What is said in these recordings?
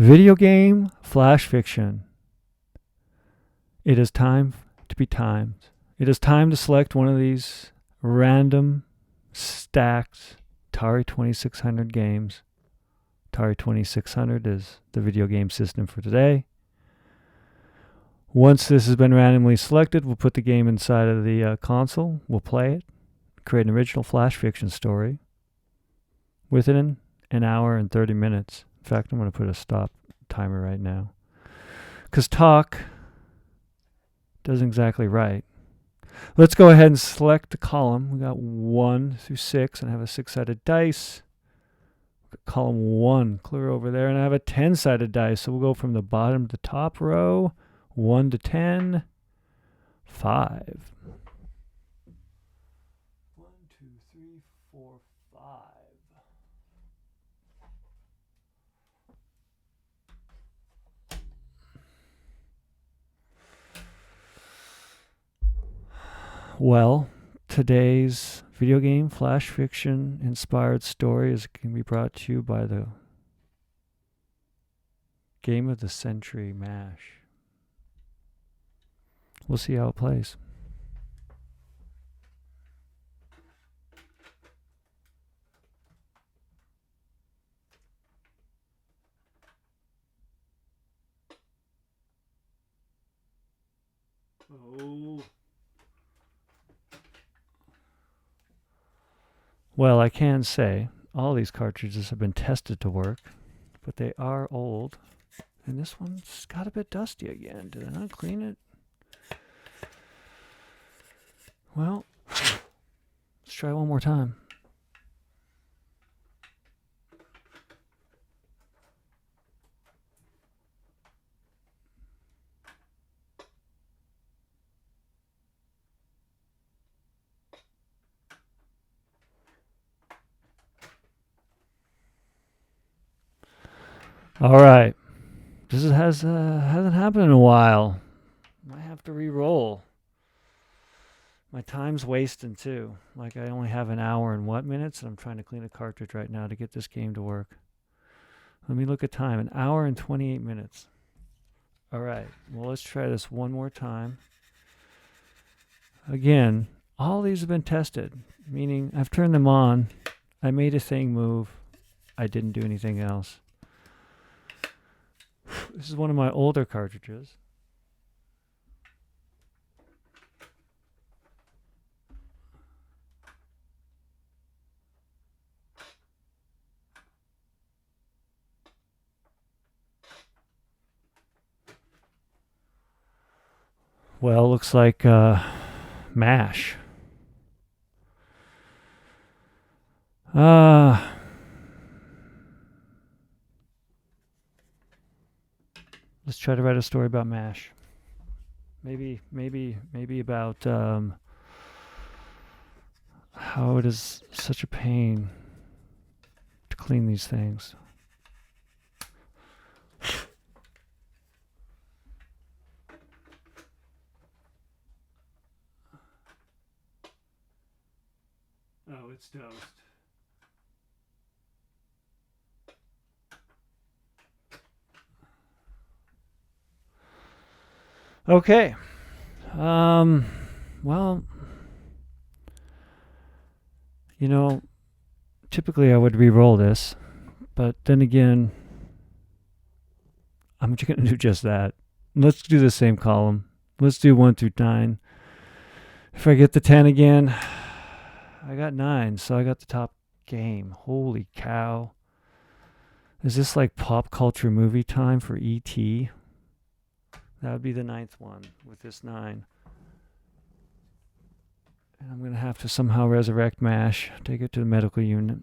Video game flash fiction. It is time to be timed. It is time to select one of these random stacked Atari 2600 games. Atari 2600 is the video game system for today. Once this has been randomly selected, we'll put the game inside of the console. We'll play it, create an original flash fiction story within an hour and 30 minutes. In fact, I'm going to put a stop timer right now, because talk doesn't exactly write. Let's go ahead and select the column. We got 1 through 6, and I have a 6-sided dice. Column 1, clear over there, and I have a 10-sided dice. So we'll go from the bottom to the top row, 1 to 10, 5. 1, 2, 3, 4, 5. Well, today's video game flash fiction inspired story can be brought to you by the Game of the Century MASH. We'll see how it plays. Oh. Well, I can say all these cartridges have been tested to work, but they are old. And this one's got a bit dusty again. Did I not clean it? Well, let's try one more time. All right. This hasn't happened in a while. Might have to re-roll. My time's wasting too. Like, I only have an hour and what minutes, and I'm trying to clean a cartridge right now to get this game to work. Let me look at time. An hour and 28 minutes. All right. Well, let's try this one more time. Again, all these have been tested, meaning I've turned them on. I made a thing move. I didn't do anything else. This is one of my older cartridges. Well, looks like MASH. Let's try to write a story about MASH. Maybe about how it is such a pain to clean these things. Oh, it's toast. Okay. Well, typically I would re-roll this, but then again, I'm going to do just that. Let's do the same column. Let's do 1 through 9. If I get the 10 again, I got 9, so I got the top game. Holy cow. Is this like pop culture movie time for E.T.? That would be the 9th one with this 9. And I'm going to have to somehow resurrect MASH, take it to the medical unit,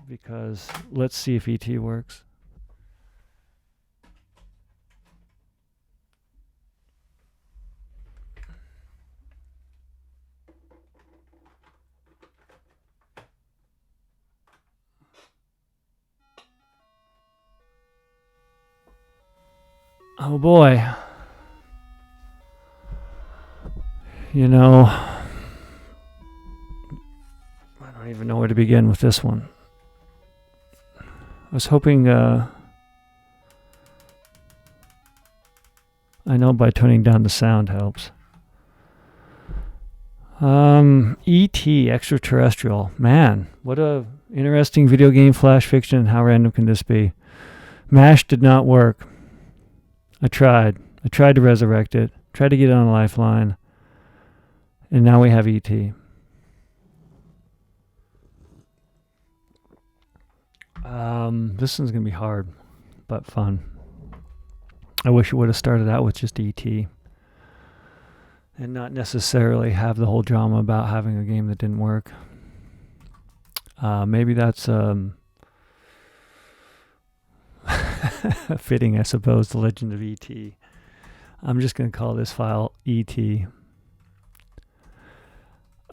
because let's see if ET works. Oh boy. I don't even know where to begin with this one. I was hoping I know by turning down the sound helps. E.T. Extraterrestrial. Man, what a interesting video game flash fiction. How random can this be? MASH did not work. I tried. I tried to resurrect it. Tried to get it on a lifeline. And now we have E.T. This one's going to be hard, but fun. I wish it would have started out with just E.T. and not necessarily have the whole drama about having a game that didn't work. Maybe that's fitting, I suppose, The Legend of E.T. I'm just going to call this file E.T.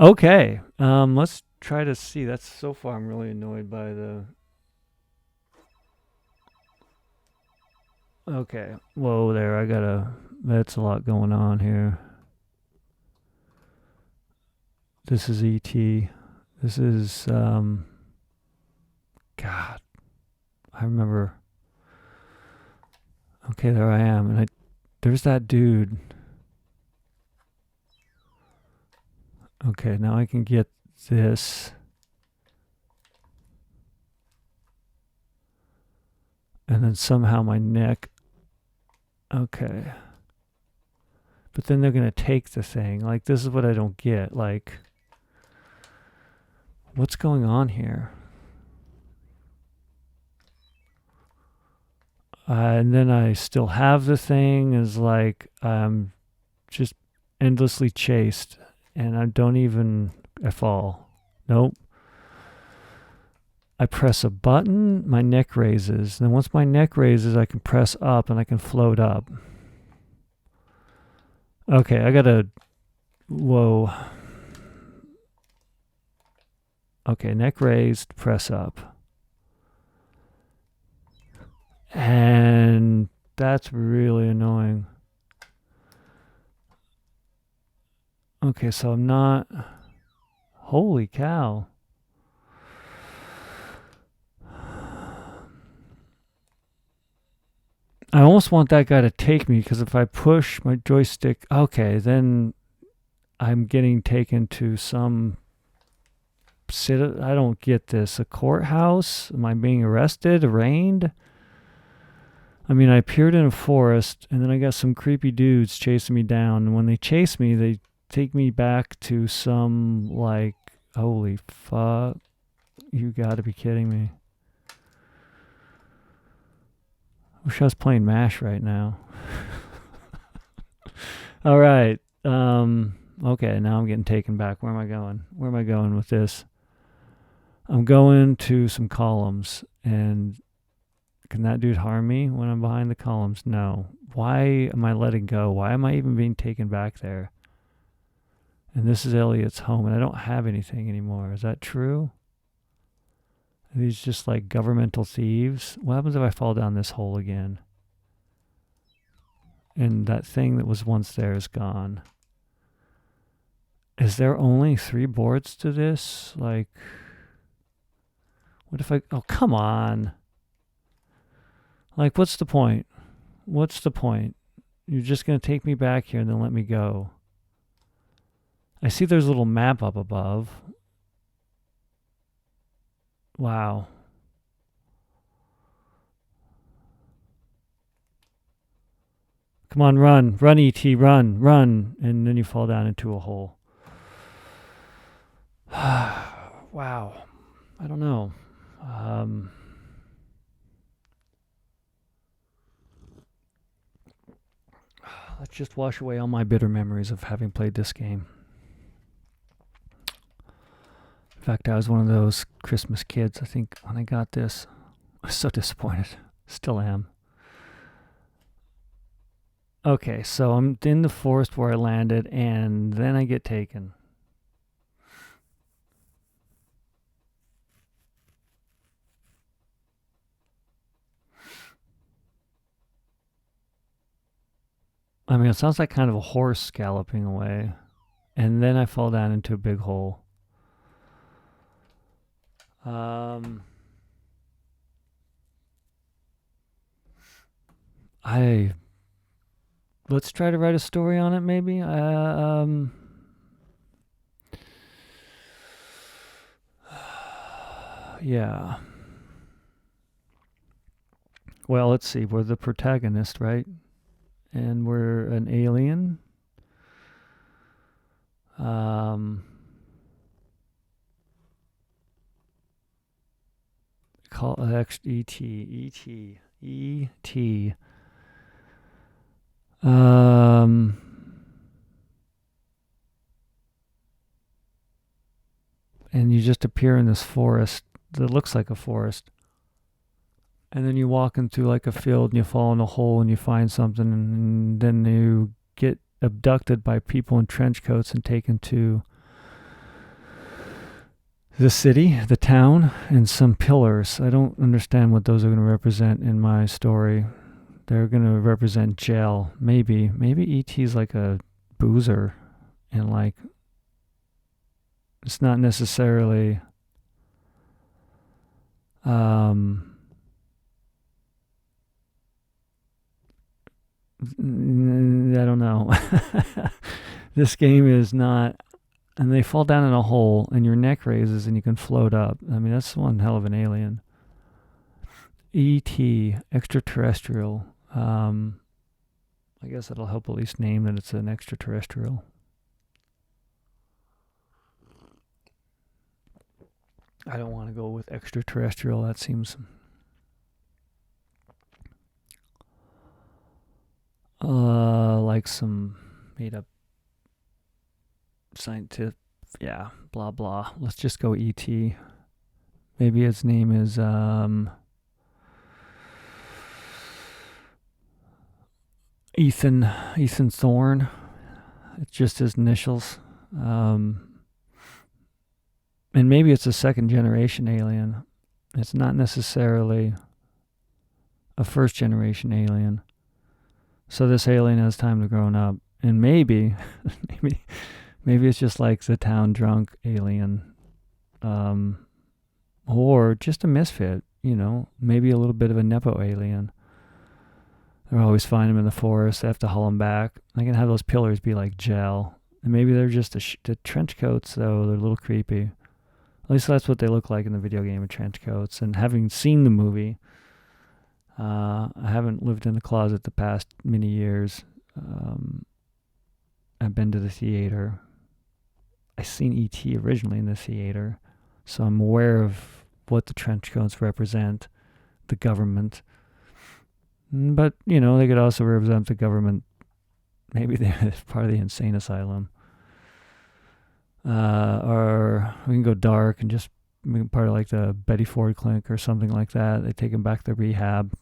Okay, let's try to see. That's so far I'm really annoyed by the... Okay, whoa there, that's a lot going on here. This is E.T. This is, God, I remember. Okay, there I am, and there's that dude. Okay, now I can get this. And then somehow my neck. Okay. But then they're going to take the thing. Like, this is what I don't get. Like, what's going on here? And then I still have the thing. Is like, I'm just endlessly chased. And I fall. Nope. I press a button, my neck raises. Then once my neck raises, I can press up and I can float up. Okay, I gotta... Whoa. Okay, neck raised, press up. And that's really annoying. Okay, so I'm not... Holy cow. I almost want that guy to take me, because if I push my joystick... Okay, then I'm getting taken to some... I don't get this. A courthouse? Am I being arrested? Arraigned? I mean, I appeared in a forest, and then I got some creepy dudes chasing me down. And when they chase me, they take me back to some, like... Holy fuck. You gotta be kidding me. Wish I was playing MASH right now. All right. Okay, now I'm getting taken back. Where am I going? Where am I going with this? I'm going to some columns. And can that dude harm me when I'm behind the columns? No. Why am I letting go? Why am I even being taken back there? And this is Elliot's home, and I don't have anything anymore. Is that true? Are these just like governmental thieves? What happens if I fall down this hole again? And that thing that was once there is gone. Is there only 3 boards to this? Like, what if I... Oh, come on. Like, what's the point? What's the point? You're just going to take me back here and then let me go. I see there's a little map up above. Wow. Come on, run. Run, E.T., run, run. And then you fall down into a hole. Wow. I don't know. Let's just wash away all my bitter memories of having played this game. In fact, I was one of those Christmas kids, I think, when I got this. I was so disappointed. Still am. Okay, so I'm in the forest where I landed, and then I get taken. I mean, it sounds like kind of a horse galloping away. And then I fall down into a big hole. let's try to write a story on it, maybe. Yeah. Well, let's see. We're the protagonist, right? And we're an alien. Call E.T. And you just appear in this forest that looks like a forest. And then you walk into like a field and you fall in a hole and you find something, and then you get abducted by people in trench coats and taken to the city, the town, and some pillars. I don't understand what those are going to represent in my story. They're going to represent jail. Maybe E.T.'s like a boozer, and like it's not necessarily I don't know. This game is not, and they fall down in a hole and your neck raises and you can float up. I mean, that's one hell of an alien. E.T. extraterrestrial. I guess that'll help at least name that it's an extraterrestrial. I don't want to go with extraterrestrial. That seems like some made up scientific, yeah, blah blah. Let's just go E.T. Maybe its name is Ethan Thorne. It's just his initials. And maybe it's a second generation alien. It's not necessarily a first generation alien. So this alien has time to grow up. And maybe it's just like the town drunk alien. Or just a misfit, maybe a little bit of a Nepo alien. They always find him in the forest. They have to haul him back. They can have those pillars be like gel. And maybe they're just the trench coats, though. They're a little creepy. At least that's what they look like in the video game, of trench coats. And having seen the movie, I haven't lived in a closet the past many years. I've been to the theater. I seen E.T. originally in the theater. So I'm aware of what the trench coats represent, the government. But, they could also represent the government. Maybe they're part of the insane asylum. Or we can go dark and just make part of like the Betty Ford clinic or something like that. They take them back to rehab.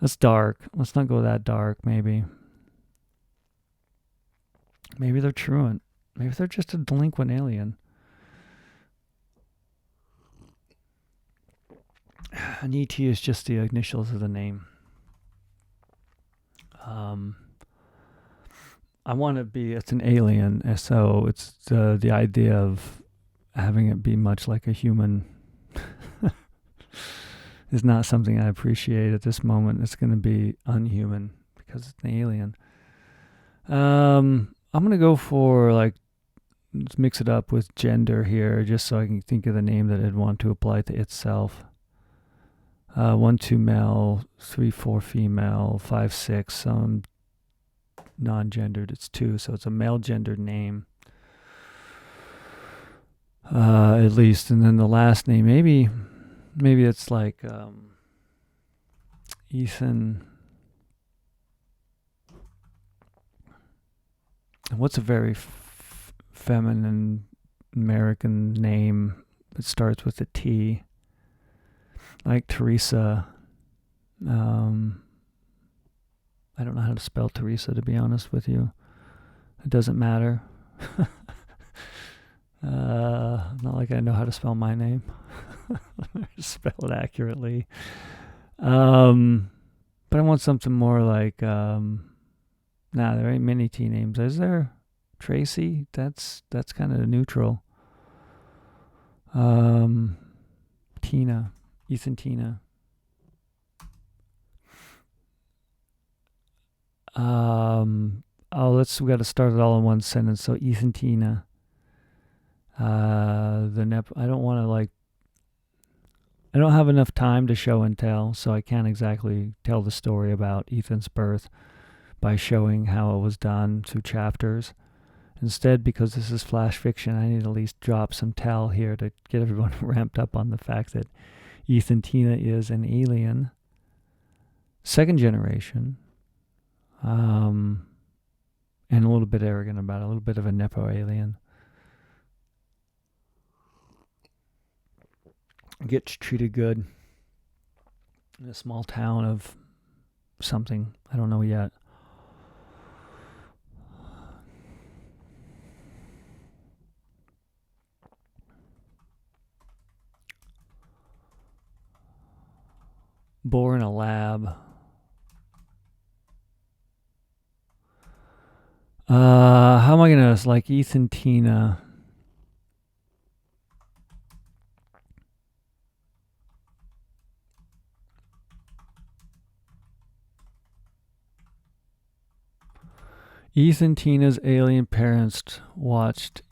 That's dark. Let's not go that dark, maybe. Maybe they're truant. Maybe they're just a delinquent alien. And ET is just the initials of the name. I want to be, it's an alien, so it's the idea of having it be much like a human is not something I appreciate at this moment. It's going to be unhuman because it's an alien. I'm going to go for let's mix it up with gender here just so I can think of the name that I'd want to apply to itself. 1, 2 male, 3, 4 female, 5, 6 non-gendered. It's 2, so it's a male gendered name. At least, and then the last name, maybe it's like Ethan. What's a very feminine American name that starts with a T? Like Teresa. I don't know how to spell Teresa, to be honest with you. It doesn't matter. Not like I know how to spell my name. Spell it accurately. But I want something more like, there ain't many T names. Is there? Tracy? That's kind of neutral. Tina. Ethan Tina. We got to start it all in one sentence. So Ethan Tina, I don't want to I don't have enough time to show and tell, so I can't exactly tell the story about Ethan's birth by showing how it was done through chapters. Instead, because this is flash fiction, I need to at least drop some tell here to get everyone ramped up on the fact that Ethan Tina is an alien, second generation, and a little bit arrogant about it, a little bit of a Nepo alien. Gets treated good in a small town of something. I don't know yet. Born in a lab. How am I going to, like Ethan Tina? Ethan Tina's alien parents watched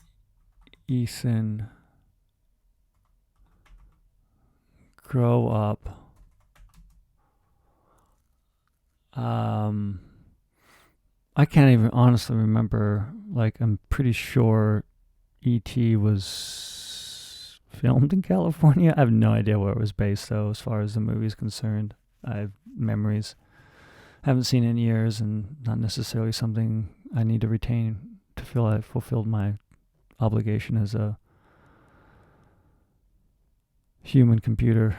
Ethan grow up. I can't even honestly remember. Like, I'm pretty sure E.T. was filmed in California. I have no idea where it was based, though, as far as the movie is concerned. I have memories. Haven't seen it in years, and not necessarily something I need to retain to feel I fulfilled my obligation as a human computer,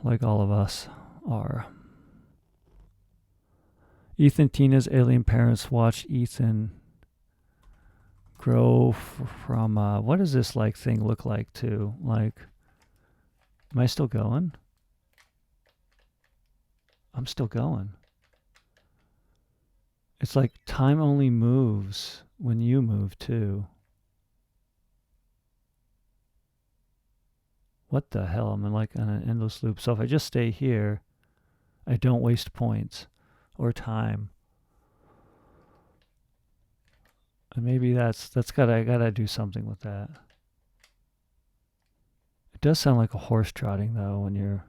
like all of us are. Ethan Tina's alien parents watched Ethan grow from what does this like thing look like too? Like, am I still going? I'm still going. It's like time only moves when you move too. What the hell? I'm like on an endless loop. So if I just stay here, I don't waste points or time. And maybe I gotta do something with that. It does sound like a horse trotting though when you're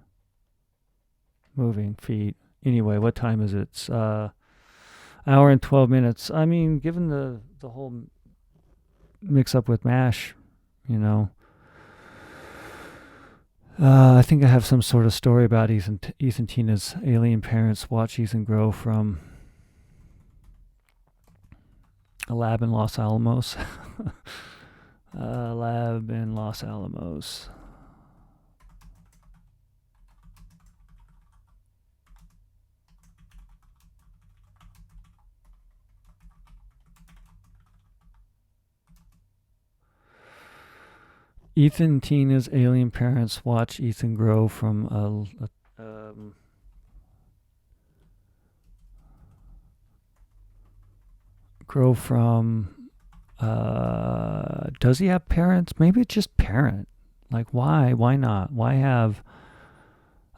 moving feet. Anyway, what time is it? It's hour and 12 minutes. I mean, given the whole mix up with MASH, you know, I think I have some sort of story about Ethan Tina's alien parents watch Ethan grow from a lab in Los Alamos. A lab in Los Alamos. Ethan Tina's alien parents watch Ethan grow from does he have parents? Maybe it's just parent. Like, why not? Why have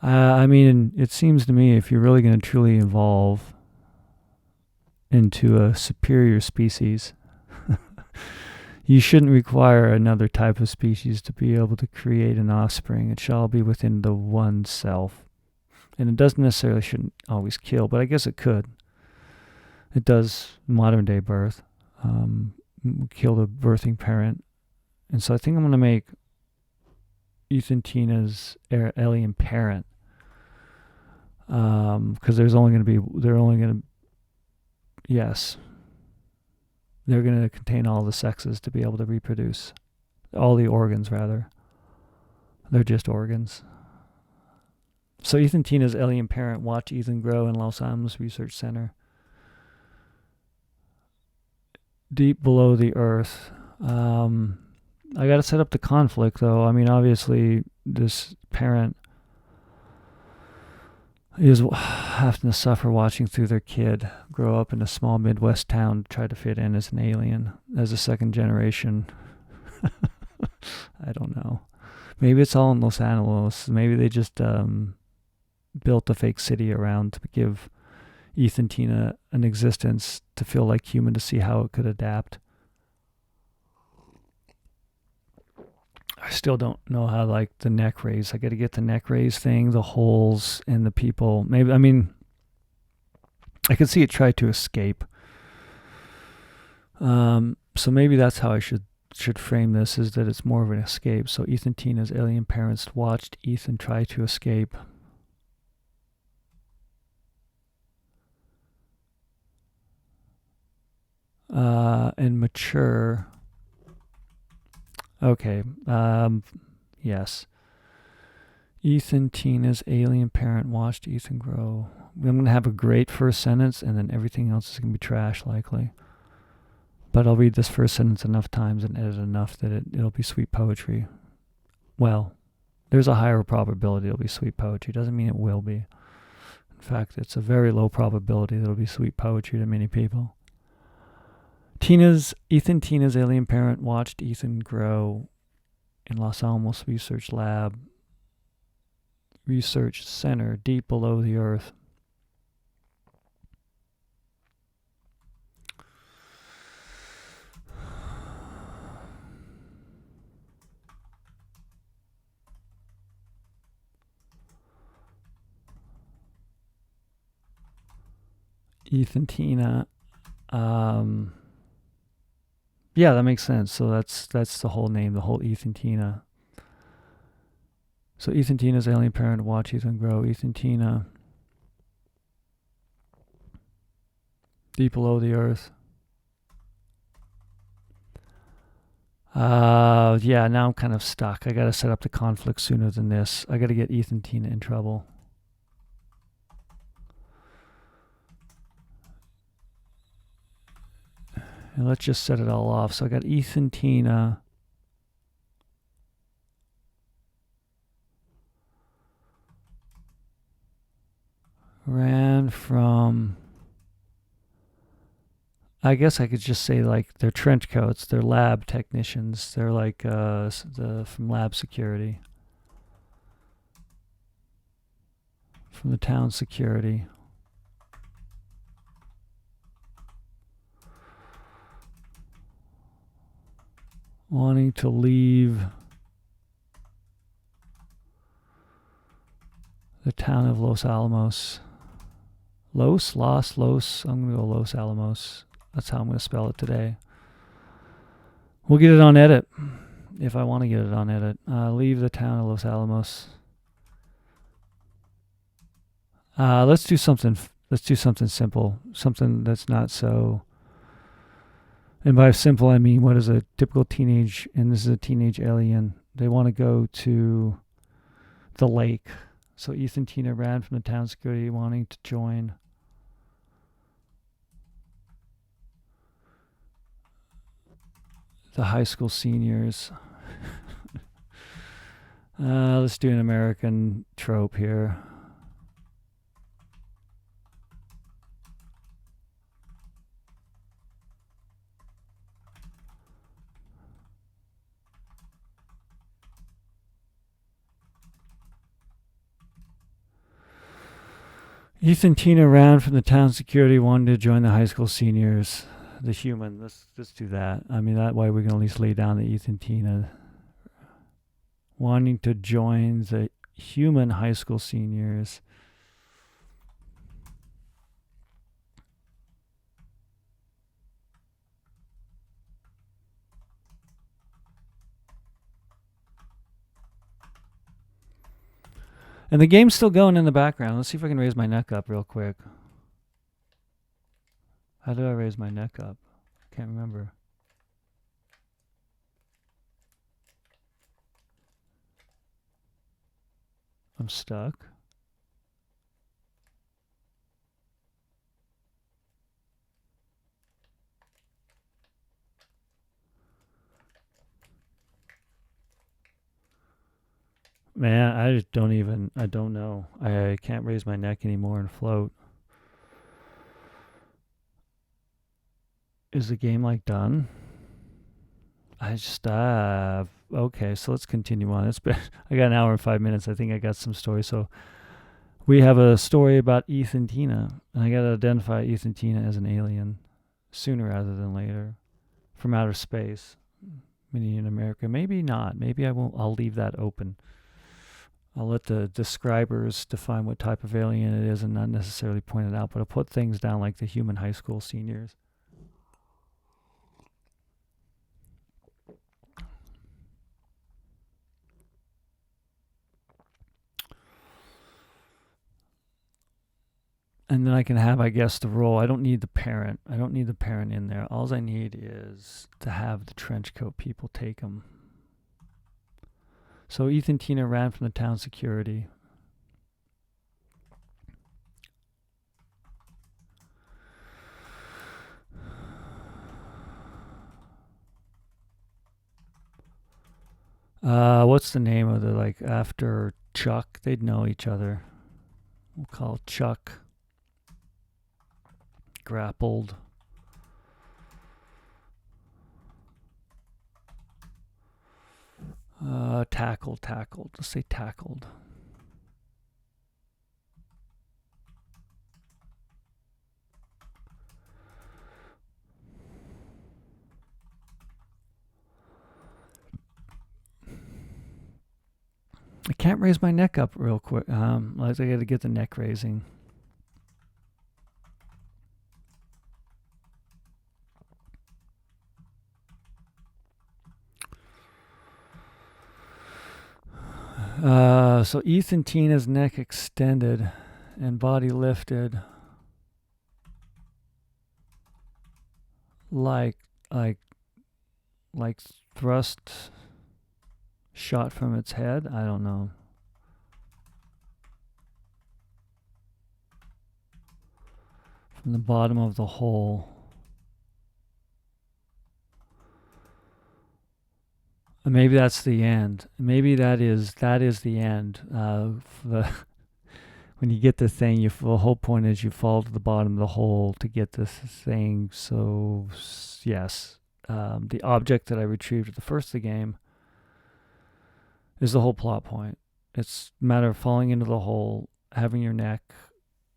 I mean, it seems to me if you're really going to truly evolve into a superior species, you shouldn't require another type of species to be able to create an offspring. It shall be within the one self. And it doesn't necessarily shouldn't always kill, but I guess it could. It does modern day birth. Kill the birthing parent. And so I think I'm going to make Ethan Tina's alien parent. Because they're only going to contain all the sexes to be able to reproduce. All the organs, rather. They're just organs. So Ethan Tina's alien parent watch Ethan grow in Los Alamos Research Center. Deep below the earth. I got to set up the conflict, though. I mean, obviously, this parent is having to suffer watching through their kid grow up in a small Midwest town to try to fit in as an alien, as a second generation. I don't know. Maybe it's all in Los Angeles. Maybe they just built a fake city around to give Ethan Tina an existence to feel like human, to see how it could adapt. I still don't know how, like, the neck raise. I got to get the neck raise thing, the holes, and the people. Maybe, I mean, I could see it try to escape. So maybe that's how I should frame this, is that it's more of an escape. So Ethan Tina's alien parents watched Ethan try to escape. And mature. Okay. Yes. Ethan Tina's alien parent watched Ethan grow. I'm going to have a great first sentence, and then everything else is going to be trash, likely. But I'll read this first sentence enough times and edit enough that it'll be sweet poetry. Well, there's a higher probability it'll be sweet poetry. Doesn't mean it will be. In fact, it's a very low probability that it'll be sweet poetry to many people. Ethan Tina's alien parent watched Ethan grow in Los Alamos Research Center, deep below the earth. Ethan Tina. Yeah, that makes sense. So that's the whole name, the whole Ethan Tina. So Ethan Tina's alien parent watch Ethan grow. Ethan Tina, deep below the earth. Yeah, now I'm kind of stuck. I got to set up the conflict sooner than this. I got to get Ethan Tina in trouble. And let's just set it all off. So I got Ethan Tina. Ran from, I guess I could just say, like, they're trench coats, they're lab technicians, they're like from lab security, from the town security. Wanting to leave the town of Los Alamos. Los, I'm going to go Los Alamos. That's how I'm going to spell it today. We'll get it on edit, if I want to get it on edit. Leave the town of Los Alamos. Let's do something simple. Something that's not so... And by simple, I mean, what is a typical teenage, and this is a teenage alien, they want to go to the lake. So Ethan Tina ran from the town security wanting to join the high school seniors. Let's do an American trope here. Ethan Tina ran from the town security, wanted to join the high school seniors. The human. Let's do that. I mean, that way we can at least lay down the Ethan Tina wanting to join the human high school seniors. And the game's still going in the background. Let's see if I can raise my neck up real quick. How do I raise my neck up? Can't remember. I'm stuck. Man, I don't know. I can't raise my neck anymore and float. Is the game, like, done? I just, okay, so let's continue on. I got an hour and 5 minutes. I think I got some story. So We have a story about Ethan Tina, and I got to identify Ethan Tina as an alien sooner rather than later from outer space. Maybe in America, maybe not. Maybe I won't. I'll leave that open. I'll let the describers define what type of alien it is and not necessarily point it out, but I'll put things down like the human high school seniors. And then I can have, I guess, the role. I don't need the parent. I don't need the parent in there. All I need is to have the trench coat people take him. So Ethan Tina ran from the town security. What's the name of the, like, after Chuck? They'd know each other. We'll call Chuck. Grappled. Tackled. Let's say tackled. I can't raise my neck up real quick. I got to get the neck raising. So Ethan Tina's neck extended and body lifted like thrust shot from its head. I don't know. From the bottom of the hole. Maybe that's the end. Maybe that is the end. When you get the thing, the whole point is you fall to the bottom of the hole to get this thing. So yes, the object that I retrieved at the first of the game is the whole plot point. It's a matter of falling into the hole, having your neck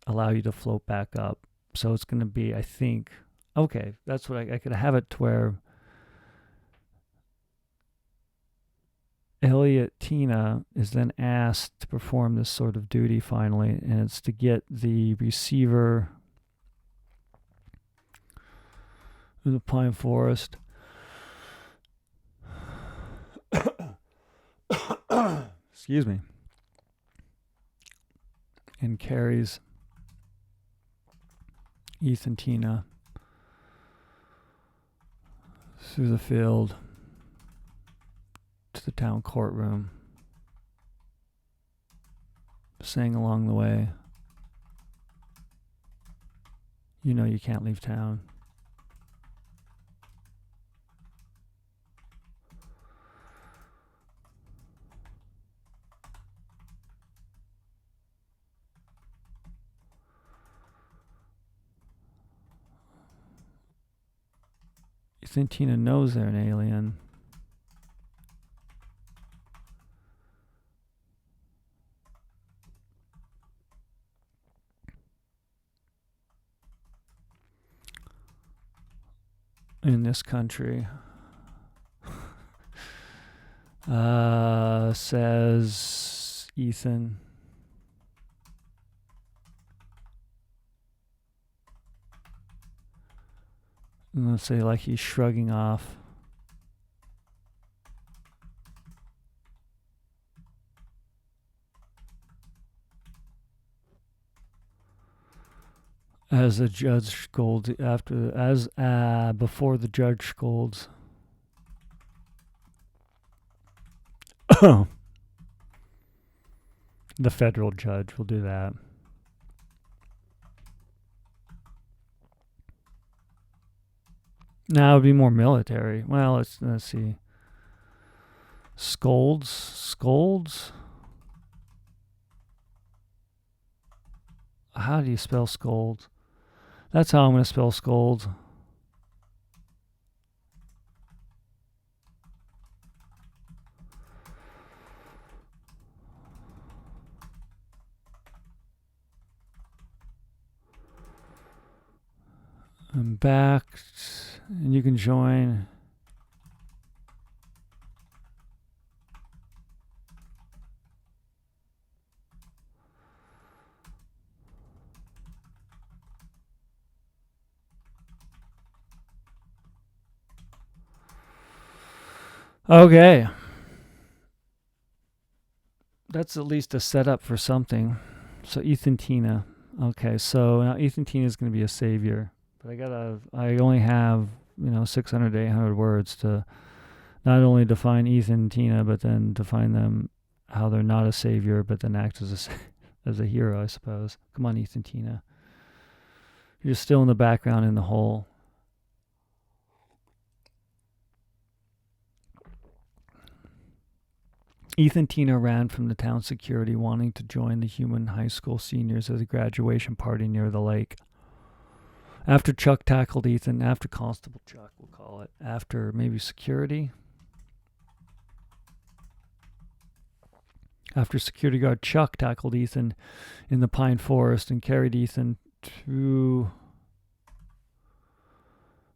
allow you to float back up. So it's going to be, I think, okay, that's what I could have it to where Elliot Tina is then asked to perform this sort of duty finally, and it's to get the receiver in the pine forest. Excuse me. And carries Ethan Tina through the field to the town courtroom, saying along the way, you know you can't leave town. You think Tina knows they're an alien? In this country, says Ethan. And let's say like he's shrugging off. As the judge scolds before the judge scolds. The federal judge will do that. Now it would be more military. Well, let's see. Scolds. How do you spell scolds? That's how I'm going to spell scolds. I'm back, and you can join. Okay. That's at least a setup for something. So Ethan Tina. Okay, so now Ethan Tina is going to be a savior. But I only have, 600 to 800 words to not only define Ethan and Tina, but then define them how they're not a savior, but then act as as a hero, I suppose. Come on, Ethan Tina. You're still in the background in the hole. Ethan Tina ran from the town security, wanting to join the human high school seniors at a graduation party near the lake. After Chuck tackled Ethan, after Constable Chuck, we'll call it, after maybe security. After security guard Chuck tackled Ethan in the pine forest and carried Ethan to...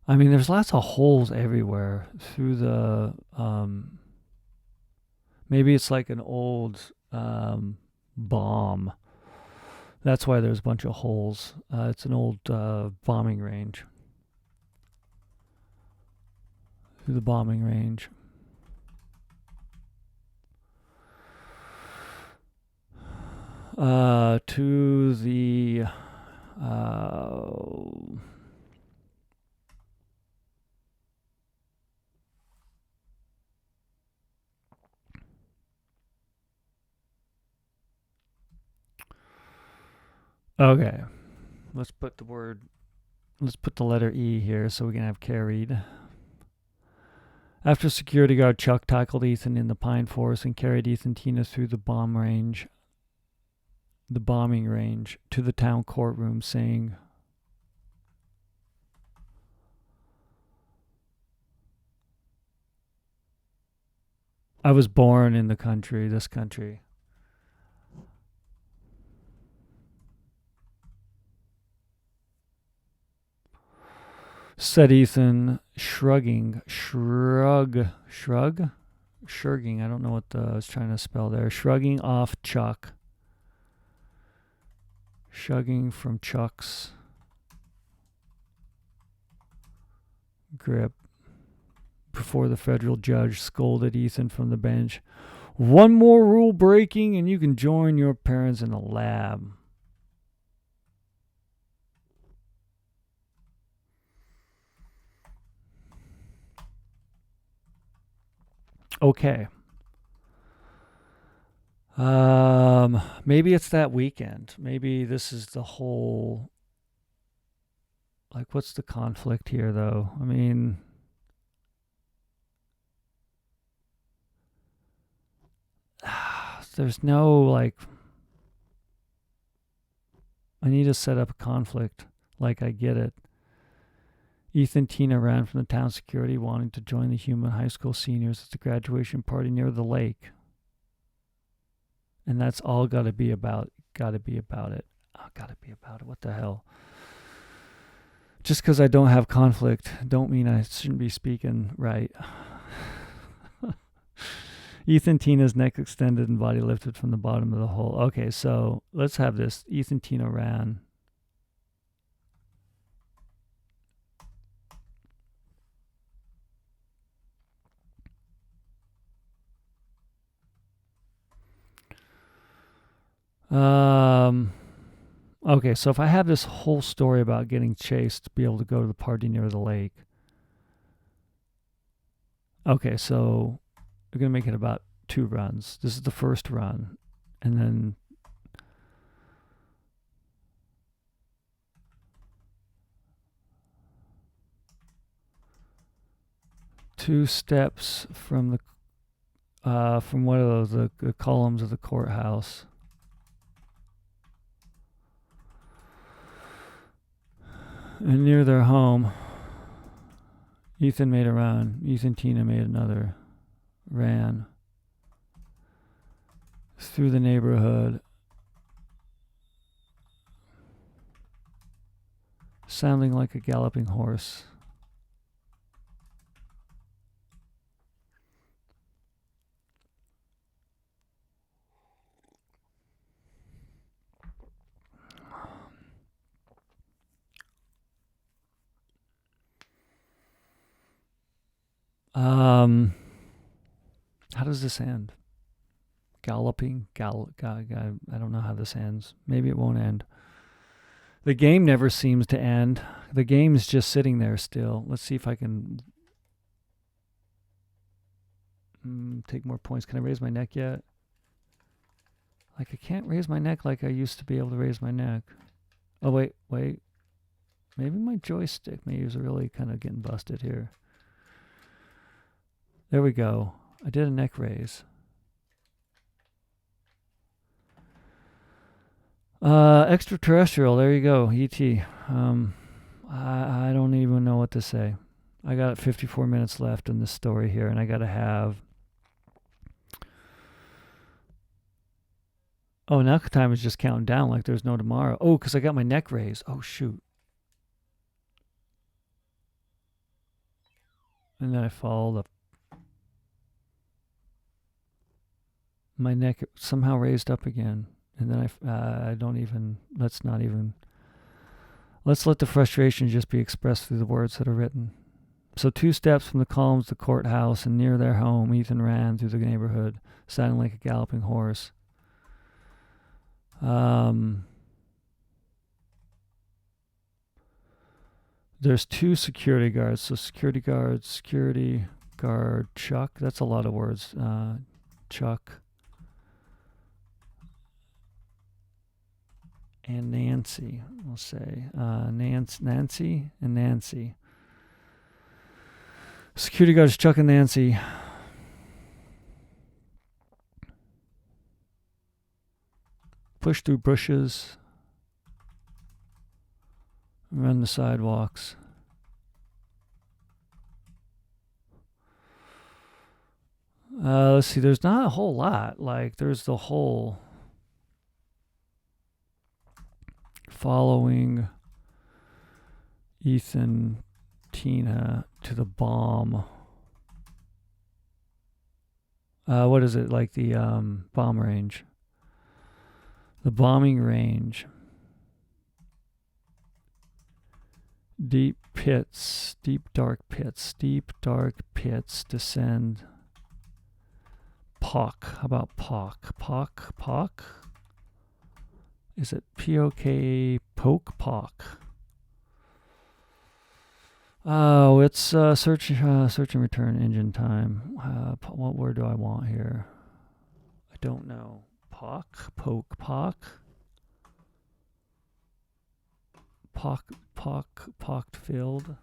I mean, there's lots of holes everywhere through the... maybe it's like an old bomb. That's why there's a bunch of holes. It's an old bombing range. Through the bombing range. To the... Okay, let's put the letter E here so we can have carried. After security guard Chuck tackled Ethan in the pine forest and carried Ethan Tina through the bombing range to the town courtroom, saying, I was born in this country. Said Ethan, shrugging, I don't know what I was trying to spell there. Shrugging off Chuck. Shrugging from Chuck's grip before the federal judge scolded Ethan from the bench. One more rule breaking and you can join your parents in the lab. Okay. Maybe it's that weekend. Maybe this is the whole... Like, what's the conflict here, though? I mean... There's no, like... I need to set up a conflict. Like, I get it. Ethan Tina ran from the town security wanting to join the human high school seniors at the graduation party near the lake. And that's all got to be about it. Got to be about it. What the hell? Just because I don't have conflict don't mean I shouldn't be speaking right. Ethan Tina's neck extended and body lifted from the bottom of the hole. Okay, so let's have this. Ethan Tina ran. Okay, so if I have this whole story about getting chased to be able to go to the party near the lake. Okay, so we're going to make it about 2 runs. This is the first run. And then two steps from from one of those the columns of the courthouse. And near their home, Ethan made a run. Ethan Tina made another. Ran through the neighborhood. Sounding like a galloping horse. How does this end? Galloping? I don't know how this ends. Maybe it won't end. The game never seems to end. The game's just sitting there still. Let's see if I can take more points. Can I raise my neck yet? Like, I can't raise my neck like I used to be able to raise my neck. Oh, wait. Maybe my joystick is really kind of getting busted here. There we go. I did a neck raise. Extraterrestrial. There you go. E.T. I don't even know what to say. I got 54 minutes left in this story here, and I got to have... Oh, now time is just counting down like there's no tomorrow. Oh, because I got my neck raised. Oh, shoot. And then I fall. My neck somehow raised up again. And then I don't even... Let's let the frustration just be expressed through the words that are written. So 2 steps from the columns of the courthouse and near their home, Ethan ran through the neighborhood, sounding like a galloping horse. There's 2 security guards. So security guard, Chuck. That's a lot of words. Chuck. And Nancy, we'll say. Nancy and Nancy. Security guards Chuck and Nancy. Push through bushes. Run the sidewalks. Let's see, there's not a whole lot. Like, there's the whole... Following Ethan, Tina to the bomb. What is it? Like the bomb range. The bombing range. Deep dark pits descend. Pock. How about Pock? Pock? Is it P-O-K, Pock? Oh, it's search and return engine time. What word do I want here? I don't know. Pock? Pocked field.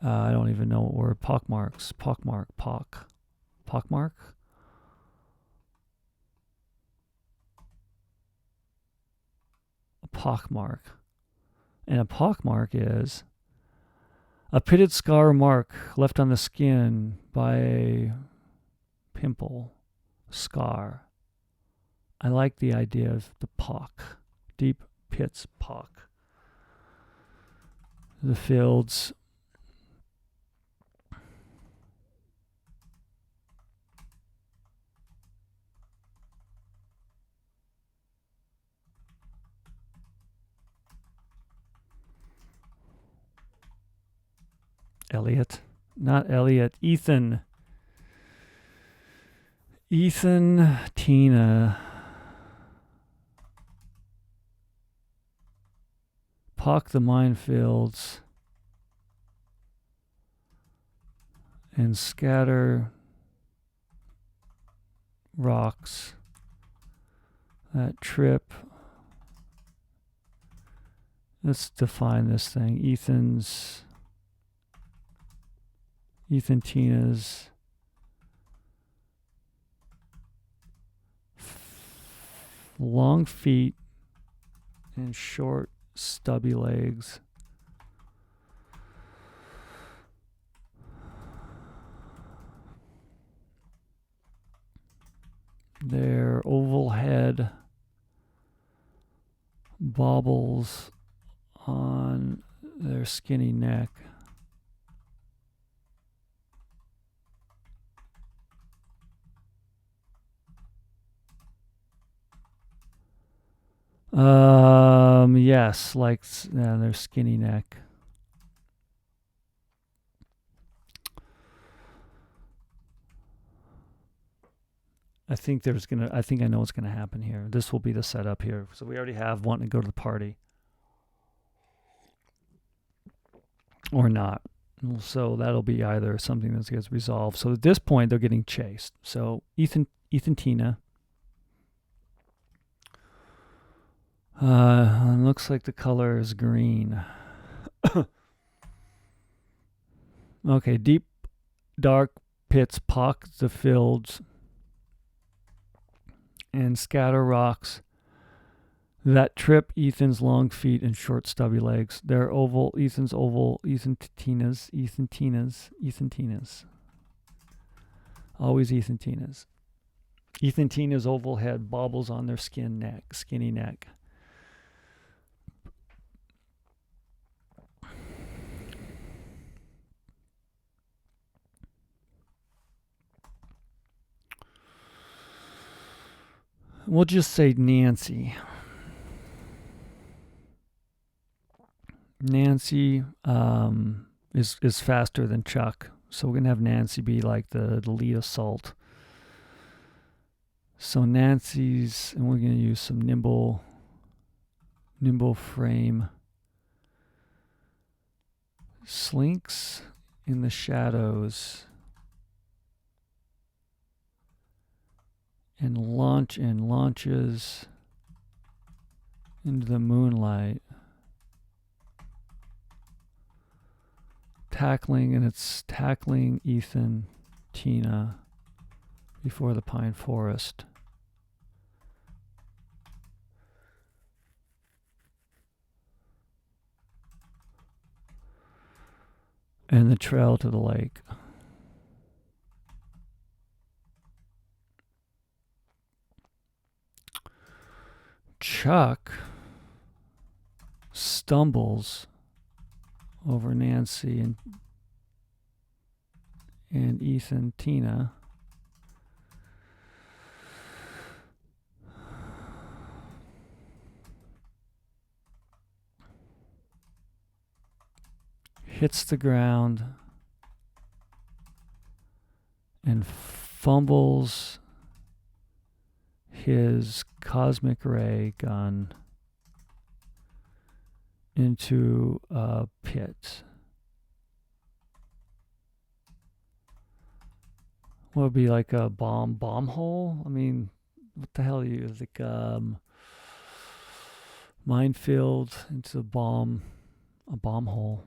I don't even know what word. Pockmarks. Pockmark. A pockmark. And a pockmark is a pitted scar or mark left on the skin by a pimple, scar. I like the idea of the pock. Deep pits, pock. The fields. Elliot. Not Elliot. Ethan, Tina. Pock the minefields and scatter rocks that trip. Let's define this thing. Ethan, Tina's long feet and short, stubby legs. Their oval had baubles on their skinny neck. Yes, like their skinny neck. I think I know what's gonna happen here. This will be the setup here. So we already have wanting to go to the party. Or not. So that'll be either something that gets resolved. So at this point they're getting chased. So Ethan Tina. Looks like the color is green. Okay, deep dark pits pock the fields and scatter rocks that trip Ethan's long feet and short stubby legs. They're oval, Ethan Tina's. Always Ethan Tina's. Ethan Tina's oval head bobbles on their skinny neck. We'll just say Nancy. Nancy is faster than Chuck. So we're going to have Nancy be like the lead assault. So Nancy's, and we're going to use some nimble frame. Slinks in the shadows. And launches into the moonlight. Tackling Ethan, Tina before the pine forest. And the trail to the lake. Chuck stumbles over Nancy and Ethan, Tina. Hits the ground and fumbles his cosmic ray gun into a pit. What would be like a bomb hole? I mean, what the hell are you like minefield into a bomb hole.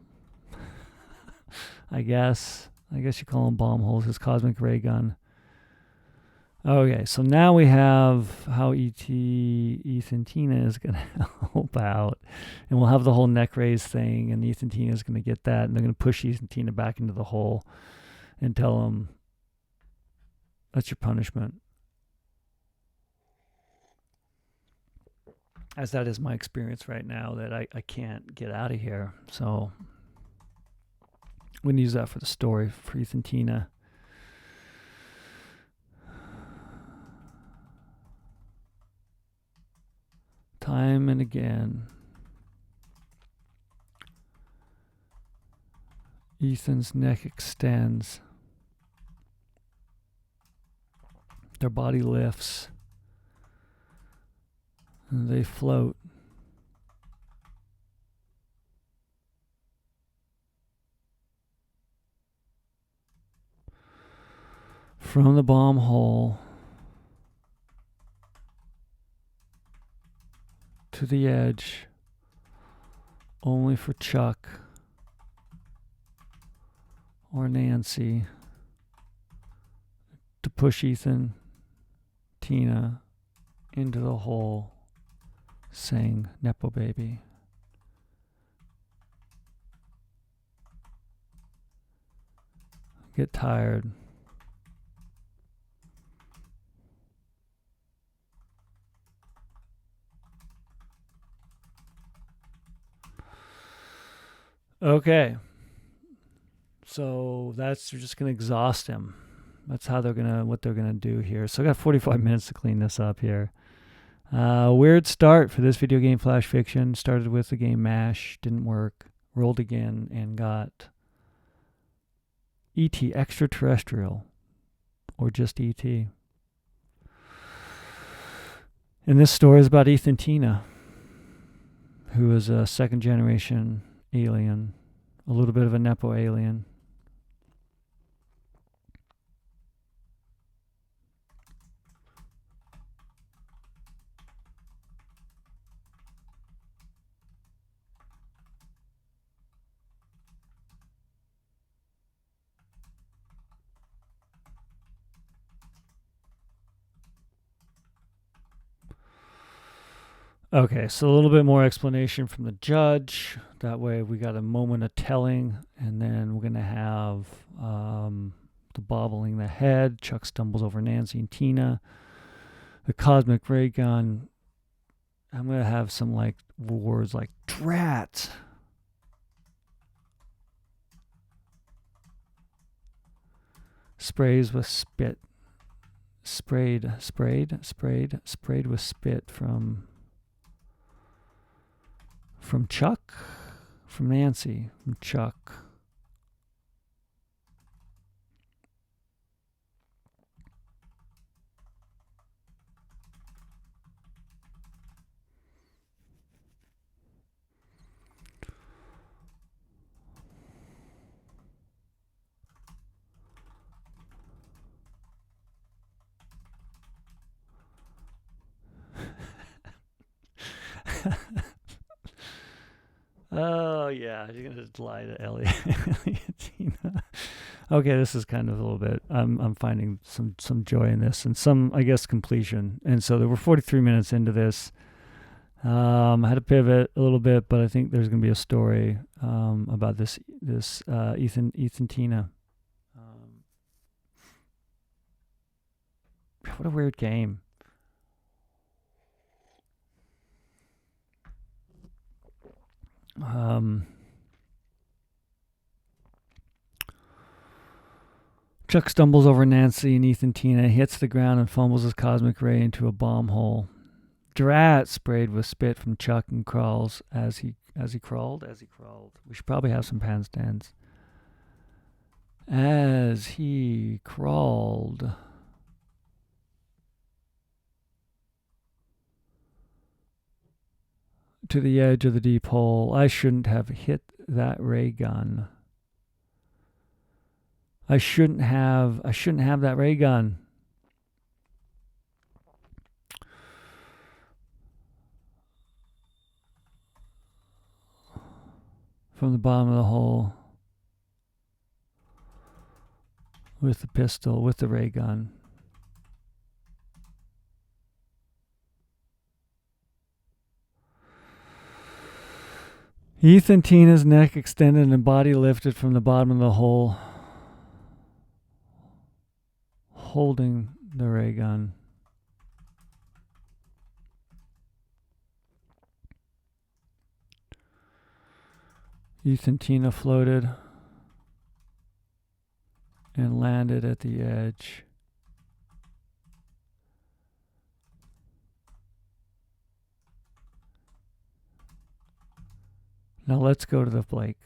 I guess you call them bomb holes. His cosmic ray gun. Okay, so now we have how Ethan Tina is going to help out. And we'll have the whole neck raise thing, and Ethan Tina is going to get that, and they're going to push Ethan Tina back into the hole and tell him, that's your punishment. As that is my experience right now, that I can't get out of here. So we're going to use that for the story for Ethan Tina. Time and again, Ethan's neck extends. Their body lifts. And they float. From the bomb hole to the edge, only for Chuck or Nancy to push Ethan, Tina into the hole, saying, Nepo baby. Get tired. Okay. So that's you're just gonna exhaust him. That's how what they're gonna do here. So I got 45 minutes to clean this up here. Weird start for this video game Flash Fiction. Started with the game MASH, didn't work. Rolled again and got E.T. Extraterrestrial, or just E.T. And this story is about Ethan Tina, who is a second generation alien, a little bit of a Nepo alien. Okay, so a little bit more explanation from the judge. That way we got a moment of telling, and then we're going to have the bobbling the head. Chuck stumbles over Nancy and Tina. The cosmic ray gun. I'm going to have some like words like drat. Sprays with spit. Sprayed with spit from Chuck, from Nancy, from Chuck. Oh yeah, you're gonna lie to Elliot. Okay, this is kind of a little bit. I'm finding some joy in this and some, I guess, completion. And so there were 43 minutes into this. I had to pivot a little bit, but I think there's gonna be a story about this Ethan Tina. What a weird game. Chuck stumbles over Nancy and Ethan Tina, hits the ground and fumbles his cosmic ray into a bomb hole. Drat sprayed with spit from Chuck and crawls as he crawled. We should probably have some handstands. As he crawled to the edge of the deep hole. I shouldn't have hit that ray gun. I shouldn't have that ray gun. From the bottom of the hole. With the pistol, with the ray gun. Ethan Tina's neck extended and body lifted from the bottom of the hole, holding the ray gun. Ethan Tina floated and landed at the edge. Now let's go to the Blake.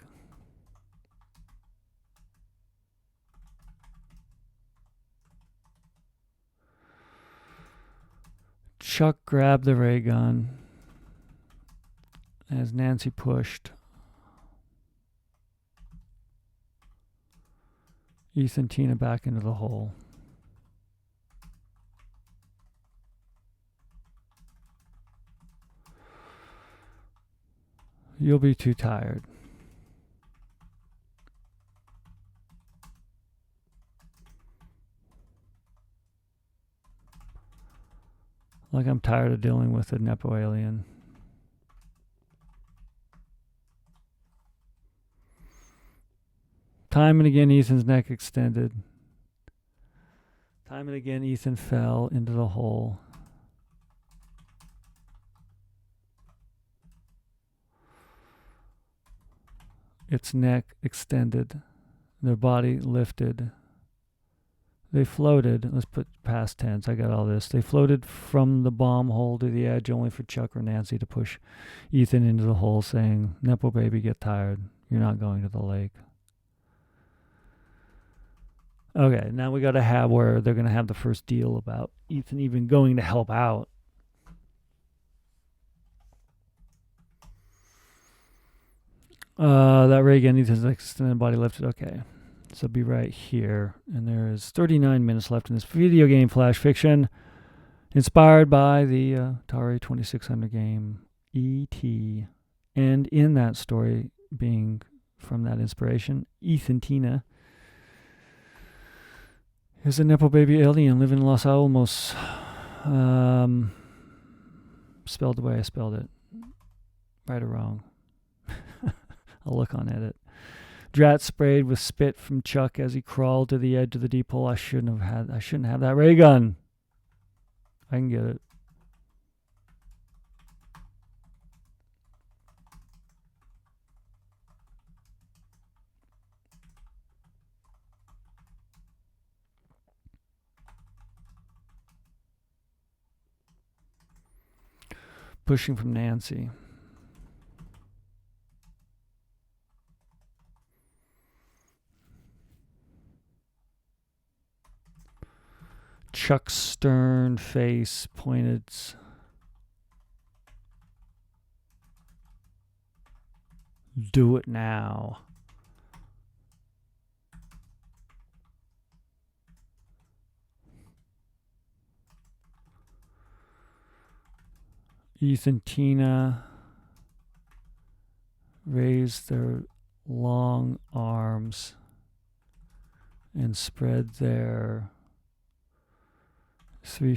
Chuck grabbed the ray gun as Nancy pushed. Ethan Tina back into the hole. You'll be too tired. Like I'm tired of dealing with a Nepo alien. Time and again, Ethan's neck extended. Time and again, Ethan fell into the hole. its neck extended, their body lifted. They floated, let's put past tense, I got all this. They floated from the bomb hole to the edge only for Chuck or Nancy to push Ethan into the hole saying, Nepo baby, get tired. You're not going to the lake. Okay, now we got to have where they're going to have the first deal about Ethan even going to help out. That ray again, Ethan's extended body lifted. Okay, so be right here. And there is 39 minutes left in this video game flash fiction inspired by the Atari 2600 game E.T. And in that story, being from that inspiration, Ethan Tina is a Nepo baby alien living in Los Alamos. Spelled the way I spelled it. Right or wrong. I'll look on edit. Drat sprayed with spit from Chuck as he crawled to the edge of the deep hole. I shouldn't have that ray gun. I can get it. Pushing from Nancy. Chuck's stern face pointed. Do it now. Ethan, Tina raised their long arms and spread their three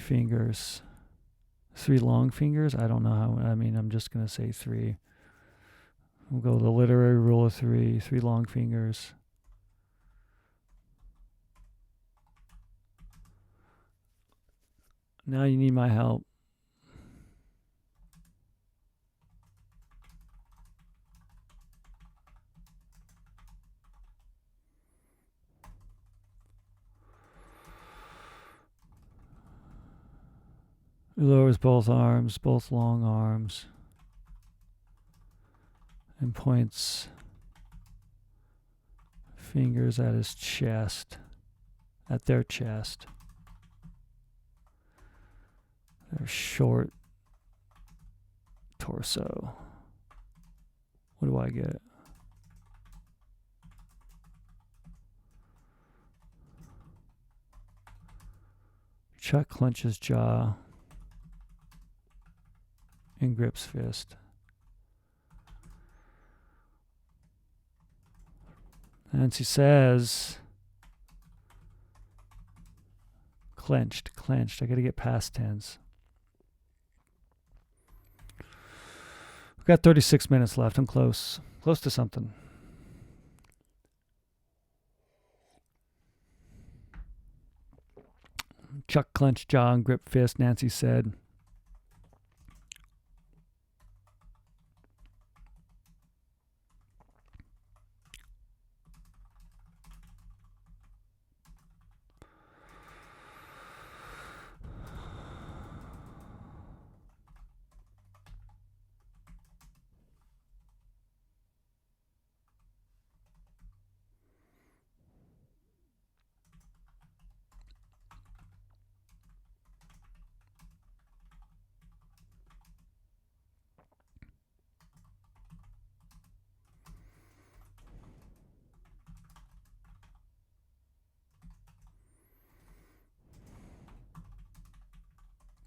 long fingers. I don't know how, I'm just going to say three. We'll go the literary rule of three long fingers. Now you need my help. He lowers both arms, both long arms, and points fingers at his chest, at their chest. Their short torso. What do I get? Chuck clenches jaw and grips fist. Nancy says, clenched. I gotta get past tense. We've got 36 minutes left. I'm close to something. Chuck clenched jaw and gripped fist. Nancy said,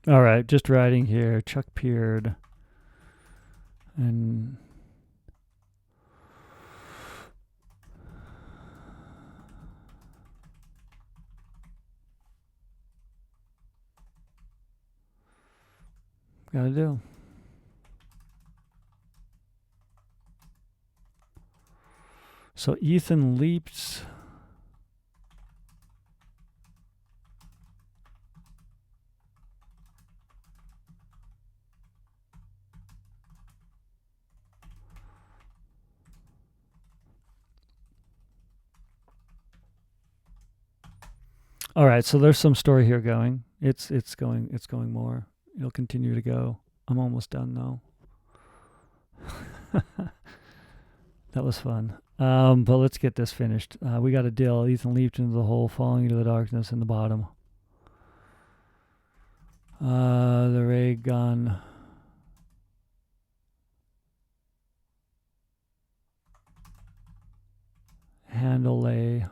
all right, just writing here. Chuck peered and gotta do. So Ethan leaps. All right, so there's some story here going. It's going more. It'll continue to go. I'm almost done though. That was fun. But let's get this finished. We got a deal. Ethan leaped into the hole, falling into the darkness in the bottom. The ray gun. Handle lay.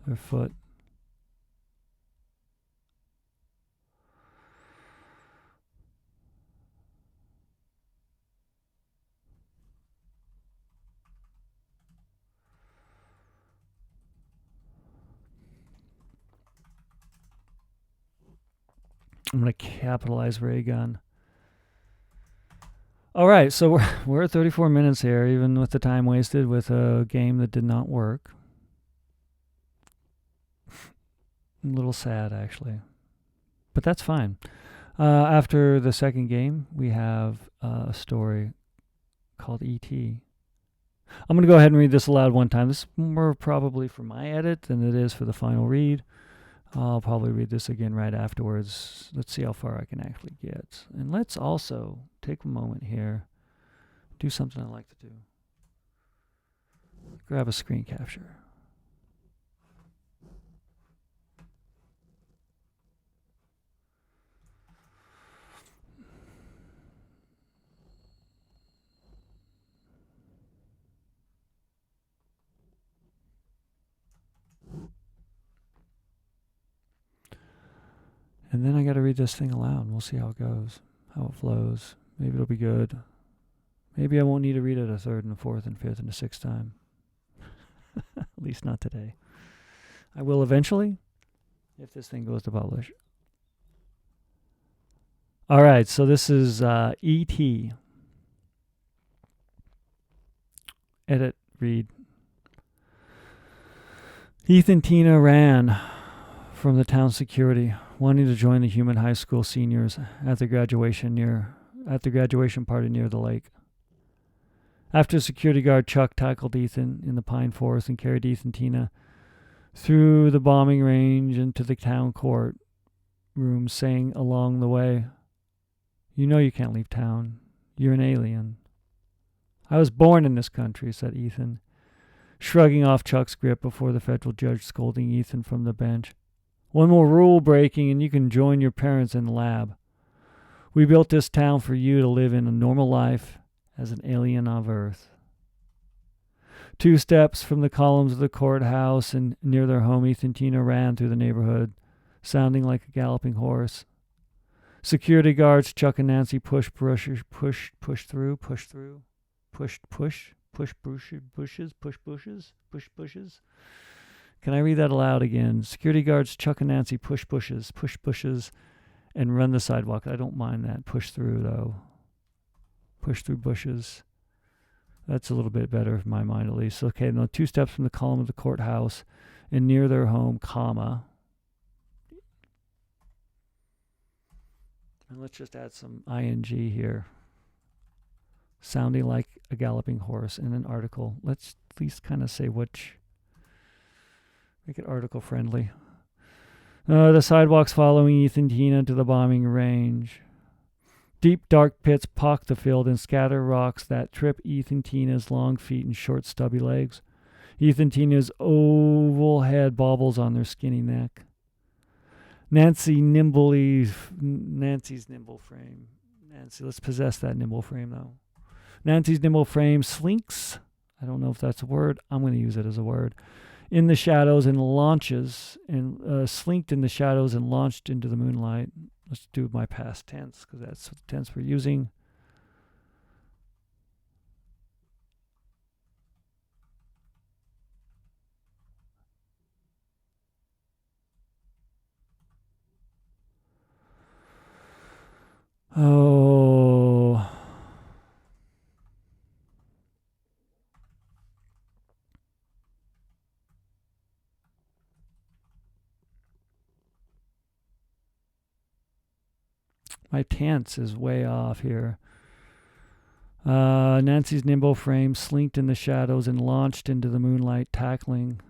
Their foot. I'm going to capitalize ray gun. All right, so we're at 34 minutes here, even with the time wasted with a game that did not work. A little sad, actually. But that's fine. After the second game, we have a story called E.T. I'm going to go ahead and read this aloud one time. This is more probably for my edit than it is for the final read. I'll probably read this again right afterwards. Let's see how far I can actually get. And let's also take a moment here, do something I like to do. Grab a screen capture. And then I got to read this thing aloud, and we'll see how it goes, how it flows. Maybe it'll be good. Maybe I won't need to read it a third and a fourth and fifth and a sixth time. At least not today. I will eventually, if this thing goes to publish. All right, so this is E.T. Edit, read. Ethan Tina ran from the town security, wanting to join the human high school seniors at the graduation party near the lake. After security guard Chuck tackled Ethan in the pine forest and carried Ethan Tina through the bombing range into the town court room, saying along the way, "You know you can't leave town. You're an alien." "I was born in this country," said Ethan, shrugging off Chuck's grip before the federal judge scolding Ethan from the bench. "One more rule breaking and you can join your parents in the lab. We built this town for you to live in a normal life as an alien of Earth." 2 steps from the columns of the courthouse and near their home, Ethan Tina ran through the neighborhood, sounding like a galloping horse. Security guards Chuck and Nancy pushed bushes. Can I read that aloud again? Security guards Chuck and Nancy push bushes, and run the sidewalk. I don't mind that. Push through, though. Push through bushes. That's a little bit better in my mind, at least. Okay, now 2 steps from the column of the courthouse and near their home, comma. And let's just add some ing here. Sounding like a galloping horse in an article. Let's at least kind of say which. Make it article friendly. The sidewalks following Ethan Tina to the bombing range. Deep, dark pits pock the field and scatter rocks that trip Ethan Tina's long feet and short, stubby legs. Ethan Tina's oval head bobbles on their skinny neck. Nancy's nimble frame. Nancy, let's possess that nimble frame, though. Nancy's nimble frame slinks. I don't know if that's a word. I'm going to use it as a word. In the shadows and launches, and slinked in the shadows and launched into the moonlight. Let's do my past tense, because that's the tense we're using. Oh. My tense is way off here. Nancy's nimble frame slinked in the shadows and launched into the moonlight, tackling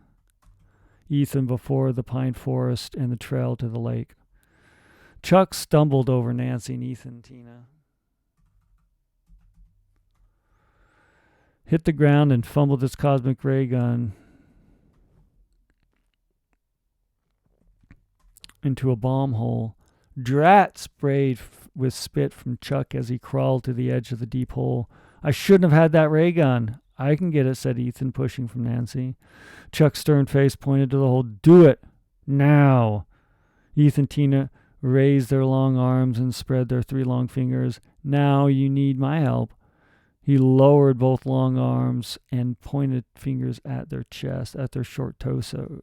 Ethan before the pine forest and the trail to the lake. Chuck stumbled over Nancy and Ethan, Tina. Hit the ground and fumbled his cosmic ray gun into a bomb hole. Drat sprayed with spit from Chuck as he crawled to the edge of the deep hole. I shouldn't have had that ray gun. I can get it, said Ethan, pushing from Nancy. Chuck's stern face pointed to the hole. Do it. Now. Ethan and Tina raised their long arms and spread their 3 long fingers. Now you need my help. He lowered both long arms and pointed fingers at their chest, at their short torso.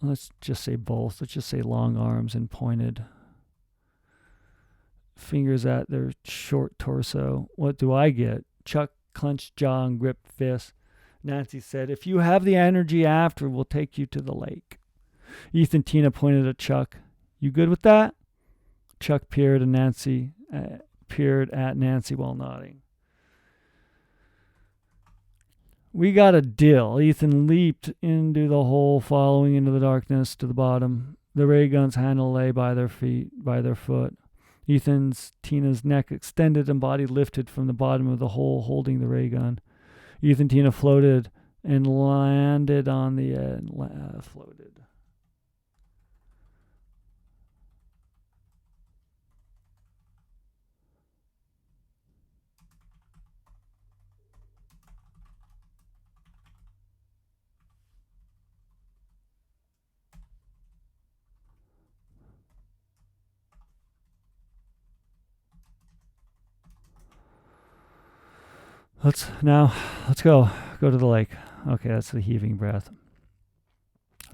Let's just say both. Let's just say long arms and pointed fingers at their short torso. What do I get? Chuck clenched jaw and gripped fist. Nancy said, if you have the energy after, we'll take you to the lake. Ethan and Tina pointed at Chuck. You good with that? Chuck peered at Nancy while nodding. We got a deal. Ethan leaped into the hole, following into the darkness to the bottom. The ray gun's handle lay by their foot. Tina's neck extended and body lifted from the bottom of the hole, holding the ray gun. Ethan and Tina floated and landed on the end. Floated. Let's go to the lake. Okay, that's the heaving breath.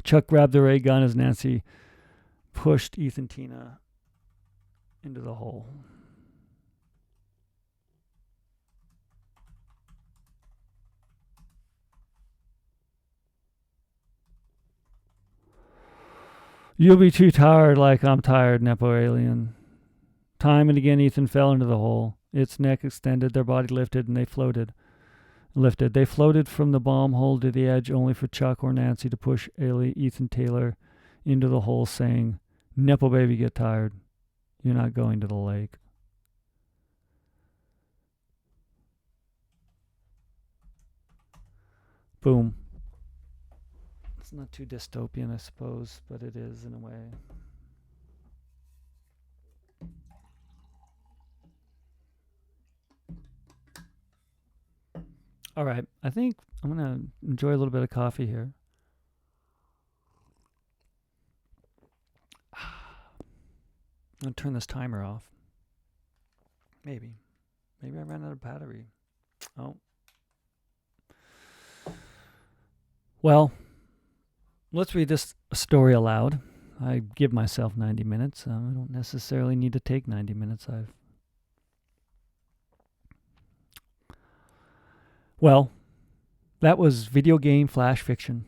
Chuck grabbed the ray gun as Nancy pushed Ethan and Tina into the hole. You'll be too tired like I'm tired, Nepo alien. Time and again, Ethan fell into the hole. Its neck extended, their body lifted, and they floated. They floated from the bomb hole to the edge, only for Chuck or Nancy to push Ethan Taylor into the hole, saying, Nepo baby, get tired. You're not going to the lake. Boom. It's not too dystopian, I suppose, but it is in a way. All right, I think I'm going to enjoy a little bit of coffee here. I'm going to turn this timer off. Maybe I ran out of battery. Oh. Well, let's read this story aloud. I give myself 90 minutes. I don't necessarily need to take 90 minutes. Well, that was video game flash fiction,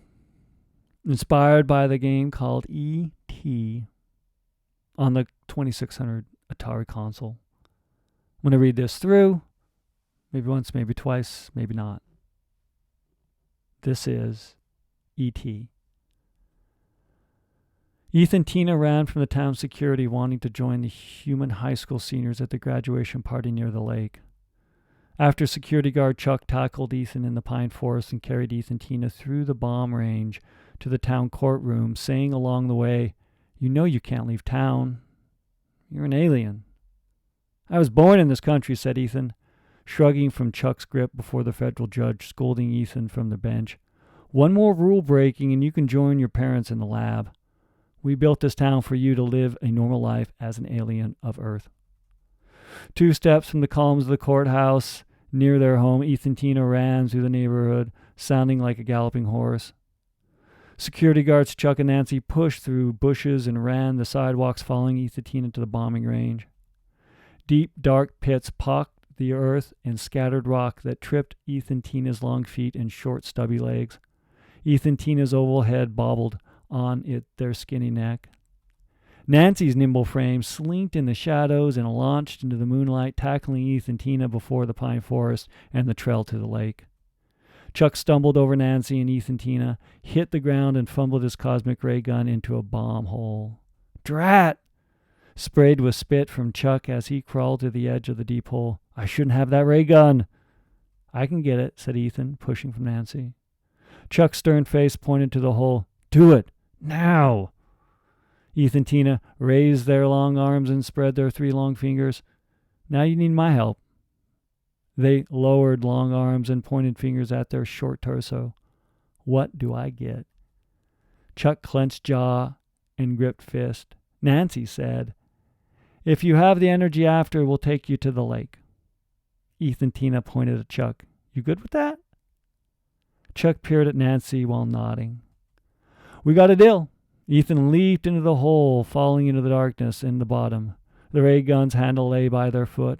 inspired by the game called E.T. on the 2600 Atari console. I'm going to read this through, maybe once, maybe twice, maybe not. This is E.T. Ethan and Tina ran from the town security, wanting to join the human high school seniors at the graduation party near the lake. After security guard Chuck tackled Ethan in the pine forest and carried Ethan and Tina through the bomb range to the town courtroom, saying along the way, You know you can't leave town. You're an alien. I was born in this country, said Ethan, shrugging from Chuck's grip before the federal judge, scolding Ethan from the bench. One more rule breaking and you can join your parents in the lab. We built this town for you to live a normal life as an alien of Earth. 2 steps from the columns of the courthouse near their home, Ethan and Tina ran through the neighborhood, sounding like a galloping horse. Security guards Chuck and Nancy pushed through bushes and ran the sidewalks, following Ethan and Tina to the bombing range. Deep, dark pits pocked the earth and scattered rock that tripped Ethan and Tina's long feet and short, stubby legs. Ethan and Tina's oval head bobbled on their skinny neck. Nancy's nimble frame slinked in the shadows and launched into the moonlight, tackling Ethan and Tina before the pine forest and the trail to the lake. Chuck stumbled over Nancy, and Ethan and Tina hit the ground and fumbled his cosmic ray gun into a bomb hole. Drat! Sprayed with spit from Chuck as he crawled to the edge of the deep hole. I shouldn't have that ray gun. I can get it, said Ethan, pushing from Nancy. Chuck's stern face pointed to the hole. Do it! Now! Ethan and Tina raised their long arms and spread their 3 long fingers. Now you need my help. They lowered long arms and pointed fingers at their short torso. What do I get? Chuck clenched jaw and gripped fist. Nancy said, if you have the energy after, we'll take you to the lake. Ethan and Tina pointed at Chuck. You good with that? Chuck peered at Nancy while nodding. We got a deal. Ethan leaped into the hole, falling into the darkness in the bottom. The ray gun's handle lay by their foot.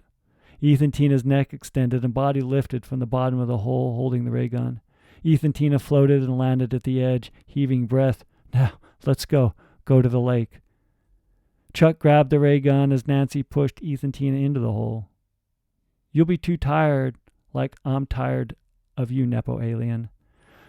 Ethan and Tina's neck extended and body lifted from the bottom of the hole, holding the ray gun. Ethan and Tina floated and landed at the edge, heaving breath. Now, let's go. Go to the lake. Chuck grabbed the ray gun as Nancy pushed Ethan and Tina into the hole. You'll be too tired, like I'm tired of you, Nepo alien.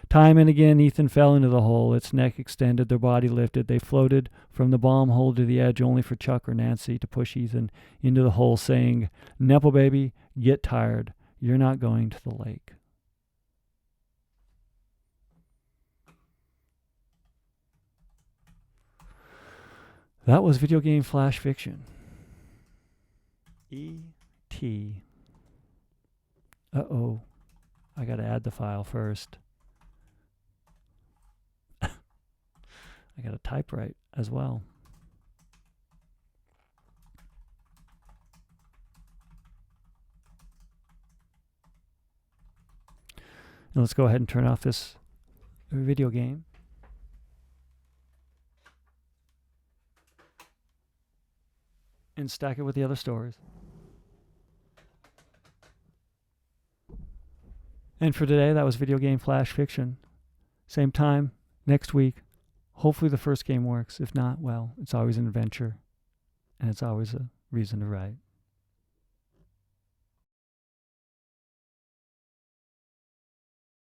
Time and again, Ethan fell into the hole. Its neck extended, their body lifted. They floated from the bomb hole to the edge, only for Chuck or Nancy to push Ethan into the hole, saying, Nepo baby, get tired. You're not going to the lake. That was video game flash fiction. E.T. Uh-oh. I got to add the file first. I got to type right as well. Now let's go ahead and turn off this video game. And stack it with the other stories. And for today, that was Video Game Flash Fiction. Same time, next week. Hopefully the first game works. If not, well, it's always an adventure. And it's always a reason to write.